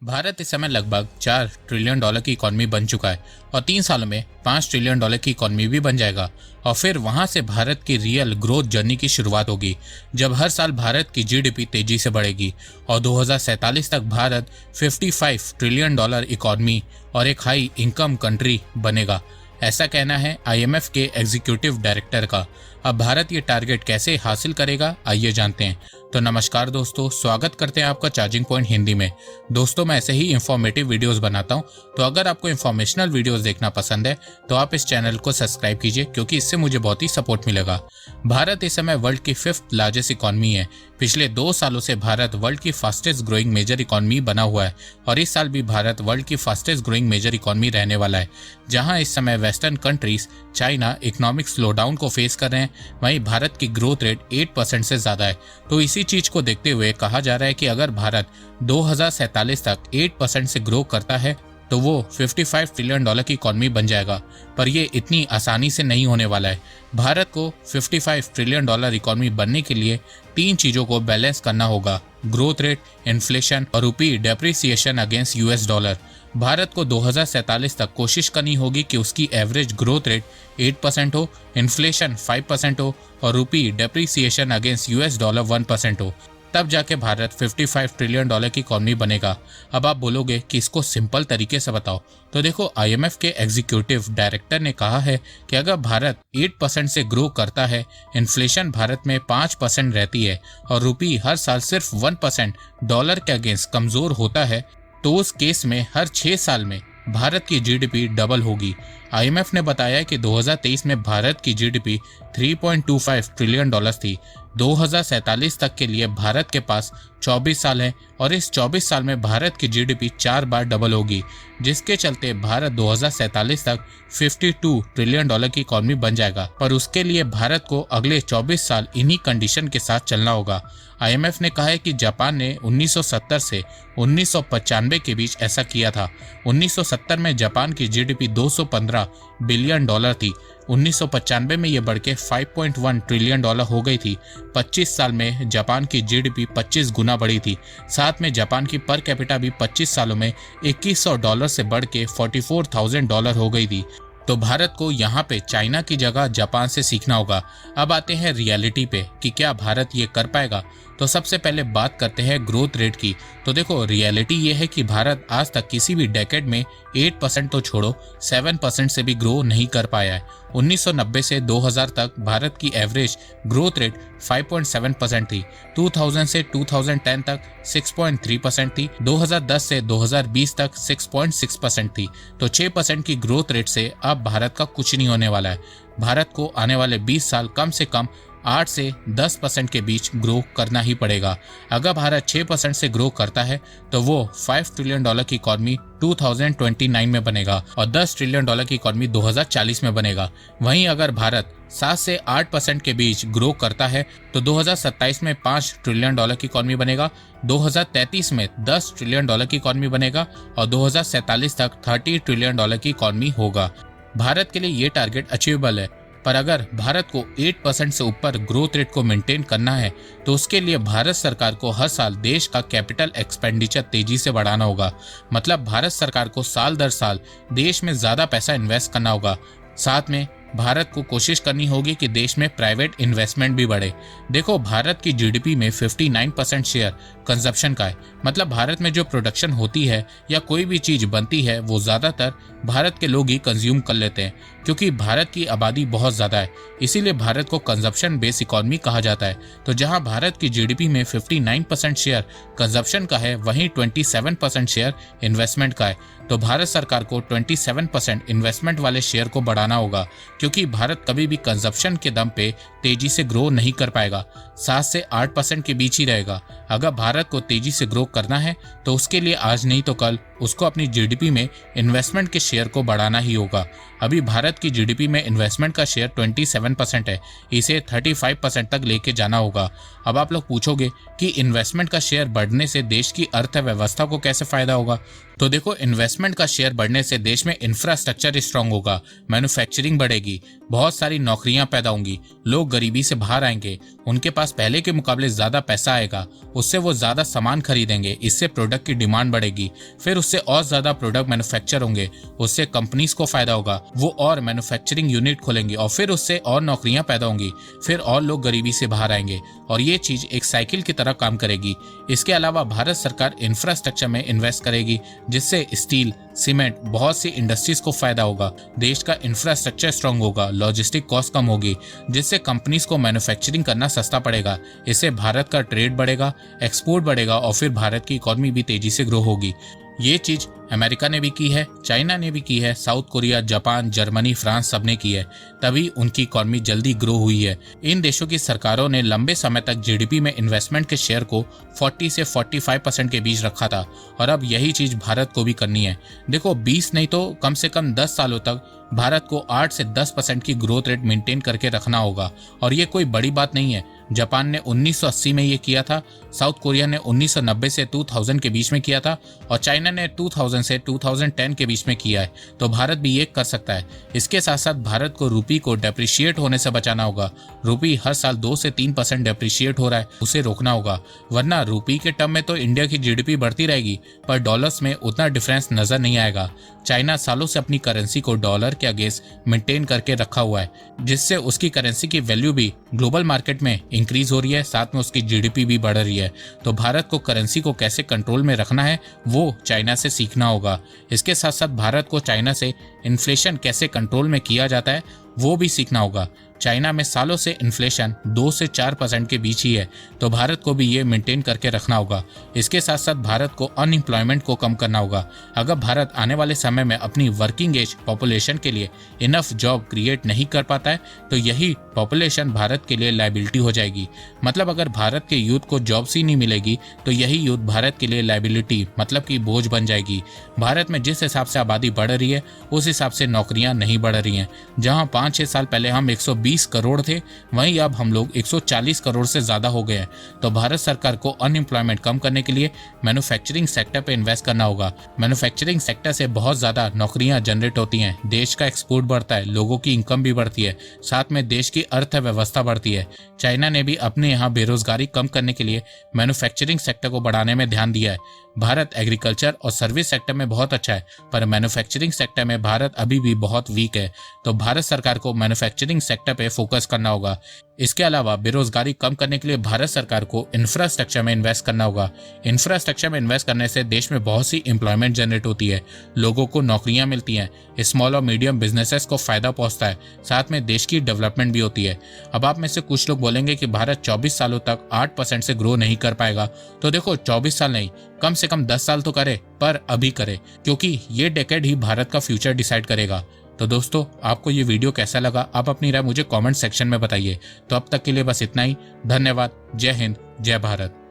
भारत इस समय लगभग 4 ट्रिलियन डॉलर की इकॉनमी बन चुका है और 3 सालों में 5 ट्रिलियन डॉलर की इकॉनमी भी बन जाएगा और फिर वहां से भारत की रियल ग्रोथ जर्नी की शुरुआत होगी, जब हर साल भारत की जीडीपी तेजी से बढ़ेगी और 2047 तक भारत 55 ट्रिलियन डॉलर इकॉनमी और एक हाई इनकम कंट्री बनेगा। ऐसा कहना है आईएमएफ के एग्जीक्यूटिव डायरेक्टर का। अब भारत ये टारगेट कैसे हासिल करेगा, आइए जानते हैं। तो नमस्कार दोस्तों, स्वागत करते हैं आपका चार्जिंग पॉइंट हिंदी में। दोस्तों, मैं ऐसे ही इंफॉर्मेटिव वीडियोस बनाता हूं, तो अगर आपको इंफॉर्मेशनल वीडियोस देखना पसंद है तो आप इस चैनल को सब्सक्राइब कीजिए, क्योंकि इससे मुझे बहुत ही सपोर्ट मिलेगा। भारत इस समय वर्ल्ड की 5th लार्जेस्ट इकॉनमी है। पिछले 2 सालों से भारत वर्ल्ड की फास्टेस्ट ग्रोइंग मेजर इकॉनमी बना हुआ है और इस साल भी भारत वर्ल्ड की फास्टेस्ट ग्रोइंग मेजर इकॉनमी रहने वाला है। जहां इस समय western countries China economic slowdown को फेस कर रहे हैं, वहीं भारत की ग्रोथ रेट 8% से ज्यादा है। तो इसी चीज को देखते हुए कहा जा रहा है कि अगर भारत 2047 तक 8% से ग्रो करता है तो वो 55 ट्रिलियन डॉलर की इकॉनमी बन जाएगा। पर ये इतनी आसानी से नहीं होने वाला है। भारत को 55 ट्रिलियन डॉलर इकॉनमी बनने के लिए 3 चीजों को बैलेंस करना होगा: ग्रोथ रेट, इन्फ्लेशन और रूपी depreciation against US dollar. Bharat को 2047 तक कोशिश करनी होगी कि उसकी एवरेज ग्रोथ रेट 8% हो, इन्फ्लेशन 5% हो और रूपी डेप्रिसिएशन अगेंस्ट यूएस डॉलर 1% हो। तब जाके भारत 55 ट्रिलियन डॉलर की इकॉनमी बनेगा। अब आप बोलोगे कि इसको सिंपल तरीके से बताओ, तो देखो, आईएमएफ के एग्जीक्यूटिव डायरेक्टर ने कहा है कि अगर भारत 8% से ग्रो करता है, इन्फ्लेशन भारत में 5% रहती है और रूपी हर साल सिर्फ 1% डॉलर के अगेंस्ट कमजोर होता है, तो उस केस में हर 6 साल में भारत की जीडीपी डबल होगी। आईएमएफ ने बताया कि 2023 में भारत की जीडीपी 3.25 ट्रिलियन डॉलर थी। 2047 तक के लिए भारत के पास 24 साल है और इस 24 साल में भारत की जीडीपी 4 बार डबल होगी, जिसके चलते भारत 2047 तक 52 ट्रिलियन डॉलर की इकॉनमी बन जाएगा। पर उसके लिए भारत को अगले 24 साल इन्हीं कंडीशन के साथ चलना होगा। आईएमएफ ने कहा है कि जापान ने 1970 से 1995 के बीच ऐसा किया था। 1970 में जापान की जीडीपी 215 बिलियन डॉलर थी। 1995 में ये बढ़ के 5.1 ट्रिलियन डॉलर हो गई थी। 25 साल में जापान की जीडीपी 25 गुना बढ़ी थी। साथ में जापान की पर कैपिटा भी 25 सालों में 2100 डॉलर से बढ़ के 44,000 डॉलर हो गई थी। तो भारत को यहाँ पे चाइना की जगह जापान से सीखना होगा। अब आते हैं रियलिटी पे कि क्या भारत ये कर पाएगा। तो सबसे पहले बात करते हैं ग्रोथ रेट की। तो देखो, रियलिटी ये है कि भारत आज तक किसी भी डेकेड में 8% तो छोड़ो 7% से भी ग्रो नहीं कर पाया है। 1990 से 2000 तक भारत की एवरेज ग्रोथ रेट 5.7% थी। 2000 से 2010 तक 6.3% थी। 2010 से 2020 तक 6.6% थी। तो 6% की ग्रोथ रेट से अब भारत का कुछ नहीं होने वाला है। भारत को आने वाले 20 साल कम से कम 8 से 10% के बीच ग्रो करना ही पड़ेगा। अगर भारत 6% से ग्रो करता है तो वो 5 ट्रिलियन डॉलर की इकॉनमी 2029 में बनेगा और 10 ट्रिलियन डॉलर की इकॉनमी 2040 में बनेगा। वहीं अगर भारत 7 से 8% के बीच ग्रो करता है तो 2027 में 5 ट्रिलियन डॉलर की इकॉनमी बनेगा, 2033 में 10 ट्रिलियन डॉलर की इकॉनमी बनेगा और 2047 तक 30 ट्रिलियन डॉलर की इकॉनमी होगा। भारत के लिए ये टारगेट अचीवेबल है। पर अगर भारत को 8% से ऊपर ग्रोथ रेट को मेंटेन करना है तो उसके लिए भारत सरकार को हर साल देश का कैपिटल एक्सपेंडिचर तेजी से बढ़ाना होगा। मतलब भारत सरकार को साल दर साल देश में ज्यादा पैसा इन्वेस्ट करना होगा। साथ में भारत को कोशिश करनी होगी कि देश में प्राइवेट इन्वेस्टमेंट भी बढ़े। देखो, भारत की जीडीपी में 59% शेयर कंजप्शन का है। मतलब भारत में जो प्रोडक्शन होती है या कोई भी चीज बनती है वो ज्यादातर भारत के लोग ही कंज्यूम कर लेते हैं, क्योंकि भारत की आबादी बहुत ज्यादा है। इसीलिए भारत को कंजप्शन बेस्ड इकोनॉमी कहा जाता है। तो जहां भारत की जीडीपी में 59% शेयर कंजप्शन का है, वहीं 27% शेयर इन्वेस्टमेंट का है। तो भारत सरकार को 27% इन्वेस्टमेंट वाले शेयर को बढ़ाना होगा, क्योंकि भारत कभी भी कंजप्शन के दम पे तेजी से ग्रो नहीं कर पाएगा। 7 से 8% के बीच ही रहेगा। अगर भारत को तेजी से ग्रो करना है तो उसके लिए आज नहीं तो कल उसको अपनी जीडीपी में इन्वेस्टमेंट के शेयर को बढ़ाना ही होगा। अभी भारत की जीडीपी में इन्वेस्टमेंट का शेयर 27% है, इसे 35% तक लेके जाना होगा। अब आप लोग पूछोगे कि इन्वेस्टमेंट का शेयर बढ़ने से देश की अर्थव्यवस्था को कैसे फायदा होगा। तो देखो, इन्वेस्टमेंट का शेयर बढ़ने से देश में इंफ्रास्ट्रक्चर स्ट्रांग होगा, मैन्युफैक्चरिंग बढ़ेगी, बहुत सारी नौकरियां पैदा होंगी, लोग गरीबी से बाहर आएंगे, उनके पास पहले के मुकाबले ज्यादा पैसा आएगा, उससे वो ज्यादा सामान खरीदेंगे, इससे प्रोडक्ट की डिमांड बढ़ेगी, फिर उससे और ज्यादा प्रोडक्ट मैन्युफैक्चर होंगे, उससे कंपनीज को फायदा होगा, वो और मैन्युफैक्चरिंग यूनिट खोलेंगे और फिर उससे और नौकरियां पैदा होंगी, फिर और लोग गरीबी से बाहर आएंगे और ये चीज एक साइकिल की तरह काम करेगी। इसके अलावा भारत सरकार इंफ्रास्ट्रक्चर में इन्वेस्ट करेगी, जिससे स्टील, सीमेंट, बहुत सी इंडस्ट्रीज को फायदा होगा, देश का इंफ्रास्ट्रक्चर स्ट्रांग होगा, लॉजिस्टिक कॉस्ट कम होगी, जिससे कंपनीज को मैन्युफैक्चरिंग करना सस्ता पड़ेगा, इससे भारत का ट्रेड बढ़ेगा, एक्सपोर्ट बढ़ेगा और फिर भारत की इकोनॉमी भी तेजी से ग्रो होगी। ये चीज अमेरिका ने भी की है, चाइना ने भी की है, south Korea, Japan, Germany, France सबने की है, तभी उनकी इकोनॉमी जल्दी ग्रो हुई है। इन देशों की सरकारों ने लंबे समय तक जीडीपी में इन्वेस्टमेंट के शेयर को 40 से 45% के बीच रखा था और अब यही चीज भारत को भी करनी है। देखो, 20 नहीं तो कम से कम 10 सालों तक भारत को 8 से 10% की ग्रोथ रेट मेंटेन करके रखना होगा और ये कोई बड़ी बात नहीं है। जापान ने 1980 में ये किया था, साउथ कोरिया ने 1990 से 2000 के बीच में किया था और चाइना ने 2000 से 2010 के बीच में किया है, तो भारत भी ये कर सकता है। इसके साथ साथ भारत को रूपी को डेप्रिशिएट होने से बचाना होगा। रूपी हर साल 2 से 3% डेप्रिशिएट हो रहा है, उसे रोकना होगा, वरना रूपी के टर्म में तो इंडिया की जीडीपी बढ़ती रहेगी पर डॉलर्स में उतना डिफरेंस नजर नहीं आएगा। चाइना सालों से अपनी करेंसी को डॉलर के अगेंस्ट मेंटेन करके रखा हुआ है, जिससे उसकी करेंसी की वैल्यू भी ग्लोबल मार्केट में इंक्रीज हो रही है, साथ में उसकी जीडीपी भी बढ़ रही है। तो भारत को करेंसी को कैसे कंट्रोल में रखना है वो चाइना से सीखना होगा। इसके साथ साथ भारत को चाइना से इन्फ्लेशन कैसे कंट्रोल में किया जाता है वो भी सीखना होगा। चाइना में सालों से इन्फ्लेशन 2 से 4% के बीच ही है, तो भारत को भी ये मेंटेन करके रखना होगा। इसके साथ साथ भारत को अनएम्प्लॉयमेंट को कम करना होगा। अगर भारत आने वाले समय में अपनी वर्किंग एज पॉपुलेशन के लिए इनफ जॉब क्रिएट नहीं कर पाता है तो यही पॉपुलेशन भारत के लिए लायबिलिटी हो जाएगी। मतलब अगर भारत के यूथ को जॉब्स ही नहीं मिलेगी तो यही यूथ भारत के लिए लायबिलिटी मतलब कि बोझ बन जाएगी। भारत में जिस हिसाब से आबादी बढ़ रही है उस हिसाब से नौकरियां नहीं बढ़ रही हैं। जहां 5-6 साल पहले हम 120 करोड़ थे, वहीं अब हम लोग 140 करोड़ से ज्यादा हो गए हैं। तो भारत सरकार को अनएम्प्लॉयमेंट कम करने के लिए मैन्युफैक्चरिंग सेक्टर पे इन्वेस्ट करना होगा। मैन्युफैक्चरिंग सेक्टर से बहुत ज्यादा नौकरियां जनरेट होती हैं, देश का एक्सपोर्ट बढ़ता है, लोगों की इनकम भी बढ़ती है, साथ में देश की अर्थव्यवस्था बढ़ती है। चाइना ने भी अपने यहाँ बेरोजगारी कम करने के लिए मैन्युफैक्चरिंग सेक्टर को बढ़ाने में ध्यान दिया है। भारत एग्रीकल्चर और सर्विस सेक्टर में बहुत अच्छा है, पर मैन्युफैक्चरिंग सेक्टर में भारत अभी भी बहुत वीक है। तो भारत सरकार को मैन्युफैक्चरिंग सेक्टर पे फोकस करना होगा। इसके अलावा बेरोजगारी कम करने के लिए भारत सरकार को इंफ्रास्ट्रक्चर में इन्वेस्ट करना होगा। इंफ्रास्ट्रक्चर में इन्वेस्ट करने से देश में बहुत सी एम्प्लॉयमेंट जनरेट होती है, लोगों को नौकरियां मिलती हैं, स्मॉल और मीडियम बिजनेसेस को फायदा पहुंचता है, साथ में देश की डेवलपमेंट भी होती है। अब आप में से कुछ लोग बोलेंगे कि भारत 24 सालों तक 8% से ग्रो नहीं कर पाएगा, तो देखो 24 साल नहीं, कम से कम 10 साल तो करे, पर अभी करे, क्योंकि ये डेकेड ही भारत का फ्यूचर डिसाइड करेगा। तो दोस्तों, आपको ये वीडियो कैसा लगा आप अपनी राय मुझे कमेंट सेक्शन में बताइए। तो अब तक के लिए बस इतना ही। धन्यवाद। जय हिंद, जय भारत।